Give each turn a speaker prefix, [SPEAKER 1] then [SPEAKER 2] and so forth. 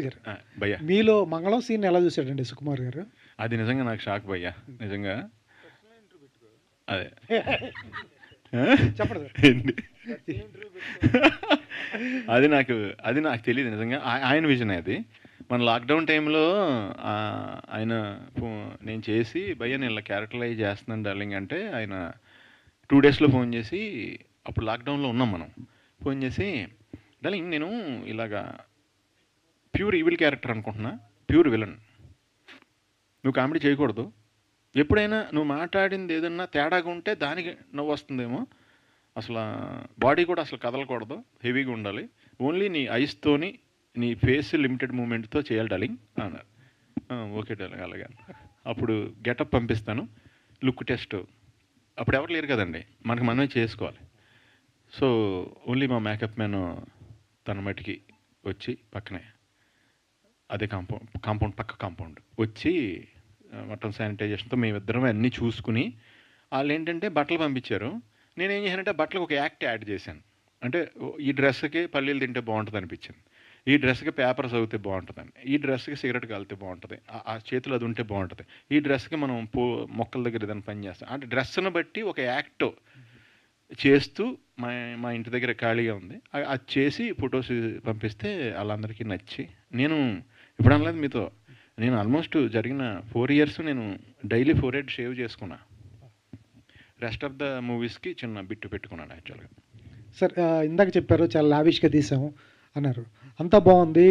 [SPEAKER 1] గారు.
[SPEAKER 2] భయ్యా
[SPEAKER 1] మీలో మంగళం సీన్ ఎలా చూసాడండి సుకుమార్ గారు?
[SPEAKER 2] అది నిజంగా నాకు షాక్ భయ్యా నిజంగా అదే
[SPEAKER 1] చెప్పండి సార్.
[SPEAKER 2] ఏంటి? అది నాకు తెలియదు నిజంగా ఆయన విజన్ అది మన లాక్డౌన్ టైంలో ఆయన నేను చేసి భయ్యా నేను ఇలా క్యారెక్టరైజ్ చేస్తున్నాను డార్లింగ్ అంటే ఆయన 2 డేస్లో ఫోన్ చేసి అప్పుడు లాక్డౌన్లో ఉన్నాం మనం ఫోన్ చేసి డార్లింగ్ నేను ఇలాగా ప్యూర్ ఈవిల్ క్యారెక్టర్ అనుకుంటున్నా ప్యూర్ విలన్ నువ్వు కామెడీ చేయకూడదు ఎప్పుడైనా నువ్వు మాట్లాడింది ఏదన్నా తేడాగా ఉంటే దానికి నవ్వు వస్తుందేమో అసలు బాడీ కూడా అసలు కదలకూడదు హెవీగా ఉండాలి ఓన్లీ నీ ఐస్తోని నీ ఫేస్ లిమిటెడ్ మూమెంట్తో చేయాలి డార్లింగ్ అన్నారు ఓకే డార్లింగ్ అలాగే అప్పుడు గెటప్ పంపిస్తాను లుక్ టెస్ట్ అప్పుడు ఎవరు లేరు కదండి మనకు మనమే చేసుకోవాలి సో ఓన్లీ మా మేకప్ మ్యాన్ తన మటుకి వచ్చి పక్కనే అదే కాంపౌండ్ పక్క కాంపౌండ్ వచ్చి మొత్తం శానిటైజేషన్తో మేమిద్దరం అన్నీ చూసుకుని వాళ్ళు ఏంటంటే బట్టలు పంపించారు నేనేం చేశానంటే బట్టలకు ఒక యాక్ట్ యాడ్ చేశాను అంటే ఈ డ్రెస్కి పల్లీలు తింటే బాగుంటుంది అనిపించింది ఈ డ్రెస్కి పేపర్స్ అవుతే బాగుంటుందని ఈ డ్రెస్కి సిగరెట్ కాలితే బాగుంటుంది ఆ చేతులు అది ఉంటే బాగుంటుంది ఈ డ్రెస్కి మనం మొక్కల దగ్గర ఏదైనా పని చేస్తాం అంటే డ్రెస్ను బట్టి ఒక యాక్ట్ చేస్తూ మా ఇంటి దగ్గర ఖాళీగా ఉంది అది చేసి ఫొటోస్ పంపిస్తే వాళ్ళందరికీ నచ్చి నేను ఇప్పుడు అనలేదు మీతో నేను ఆల్మోస్ట్ జరిగిన 4 ఇయర్స్ నేను డైలీ 4 హెడ్ షేవ్ చేసుకున్నా రెస్ట్ ఆఫ్ ద మూవీస్కి చిన్న బిట్టు పెట్టుకున్నాను యాక్చువల్గా.
[SPEAKER 1] సార్ ఇందాక చెప్పారు చాలా లావిష్గా తీసాము అన్నారు. అంతా బాగుంది.